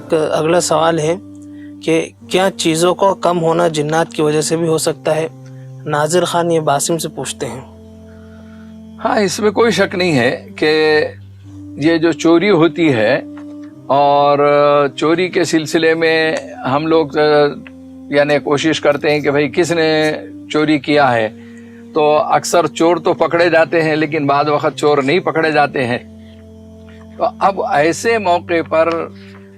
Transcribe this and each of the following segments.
ایک اگلا سوال ہے کہ کیا چیزوں کو کم ہونا جنات کی وجہ سے بھی ہو سکتا ہے؟ ناظر خان یہ باسم سے پوچھتے ہیں۔ ہاں، اس میں کوئی شک نہیں ہے کہ یہ جو چوری ہوتی ہے اور چوری کے سلسلے میں ہم لوگ یعنی کوشش کرتے ہیں کہ بھئی کس نے چوری کیا ہے، تو اکثر چور تو پکڑے جاتے ہیں لیکن بعد وقت چور نہیں پکڑے جاتے ہیں۔ تو اب ایسے موقع پر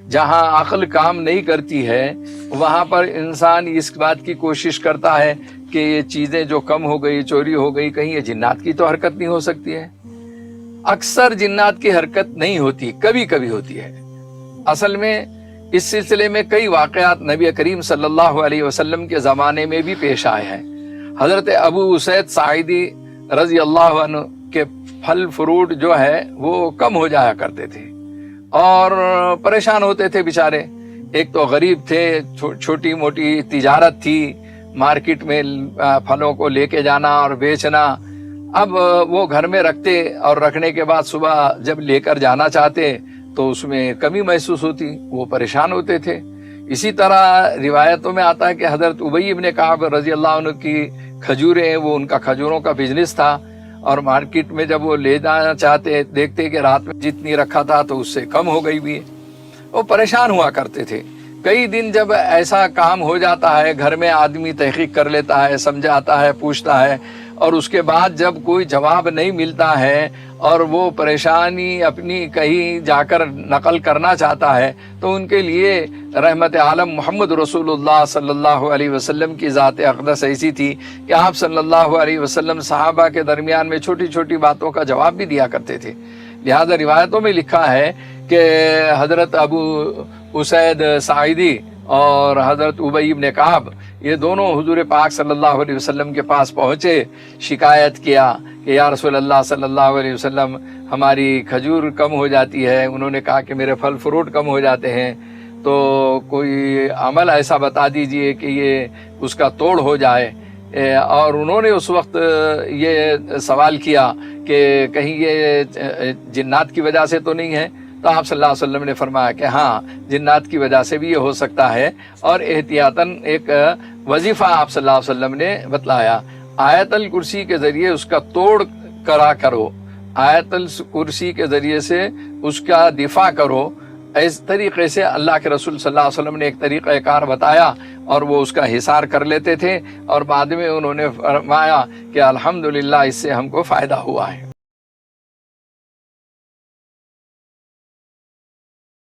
جہاں عقل کام نہیں کرتی ہے وہاں پر انسان اس بات کی کوشش کرتا ہے کہ یہ چیزیں جو کم ہو گئی، چوری ہو گئی، کہیں یہ جنات کی تو حرکت نہیں ہو سکتی ہے۔ اکثر جنات کی حرکت نہیں ہوتی، کبھی کبھی ہوتی ہے۔ اصل میں اس سلسلے میں کئی واقعات نبی کریم صلی اللہ علیہ وسلم کے زمانے میں بھی پیش آئے ہیں۔ حضرت ابو اسید ساعدی رضی اللہ عنہ کے پھل فروٹ جو ہے وہ کم ہو جایا کرتے تھے اور پریشان ہوتے تھے بیچارے۔ ایک تو غریب تھے، چھوٹی موٹی تجارت تھی، مارکیٹ میں پھلوں کو لے کے جانا اور بیچنا۔ اب وہ گھر میں رکھتے اور رکھنے کے بعد صبح جب لے کر جانا چاہتے تو اس میں کمی محسوس ہوتی، وہ پریشان ہوتے تھے۔ اسی طرح روایتوں میں آتا ہے کہ حضرت ابی ابن کعب رضی اللہ عنہ کی کھجوریں، وہ ان کا کھجوروں کا بزنس تھا، اور مارکیٹ میں جب وہ لے جانا چاہتے دیکھتے کہ رات میں جتنی رکھا تھا تو اس سے کم ہو گئی بھی ہے، وہ پریشان ہوا کرتے تھے۔ کئی دن جب ایسا کام ہو جاتا ہے، گھر میں آدمی تحقیق کر لیتا ہے، سمجھاتا ہے، پوچھتا ہے، اور اس کے بعد جب کوئی جواب نہیں ملتا ہے اور وہ پریشانی اپنی کہیں جا کر نقل کرنا چاہتا ہے، تو ان کے لیے رحمت عالم محمد رسول اللہ صلی اللہ علیہ وسلم کی ذات اقدس ایسی تھی کہ آپ صلی اللہ علیہ وسلم صحابہ کے درمیان میں چھوٹی چھوٹی باتوں کا جواب بھی دیا کرتے تھے۔ لہذا روایتوں میں لکھا ہے کہ حضرت ابو اسید ساعدی اور حضرت ابی ابن کعب یہ دونوں حضور پاک صلی اللہ علیہ وسلم کے پاس پہنچے، شکایت کیا کہ یا رسول اللہ صلی اللہ علیہ وسلم، ہماری کھجور کم ہو جاتی ہے۔ انہوں نے کہا کہ میرے پھل فروٹ کم ہو جاتے ہیں، تو کوئی عمل ایسا بتا دیجئے کہ یہ اس کا توڑ ہو جائے۔ اور انہوں نے اس وقت یہ سوال کیا کہ کہیں یہ جنات کی وجہ سے تو نہیں ہے؟ تو آپ صلی اللہ علیہ وسلم نے فرمایا کہ ہاں، جنات کی وجہ سے بھی یہ ہو سکتا ہے، اور احتیاطاً ایک وظیفہ آپ صلی اللہ علیہ وسلم نے بتلایا، آیت الکرسی کے ذریعے اس کا توڑ کرا کرو، آیت الکرسی کے ذریعے سے اس کا دفاع کرو۔ اس طریقے سے اللہ کے رسول صلی اللہ علیہ وسلم نے ایک طریقہ کار بتایا اور وہ اس کا حصار کر لیتے تھے، اور بعد میں انہوں نے فرمایا کہ الحمدللہ اس سے ہم کو فائدہ ہوا ہے۔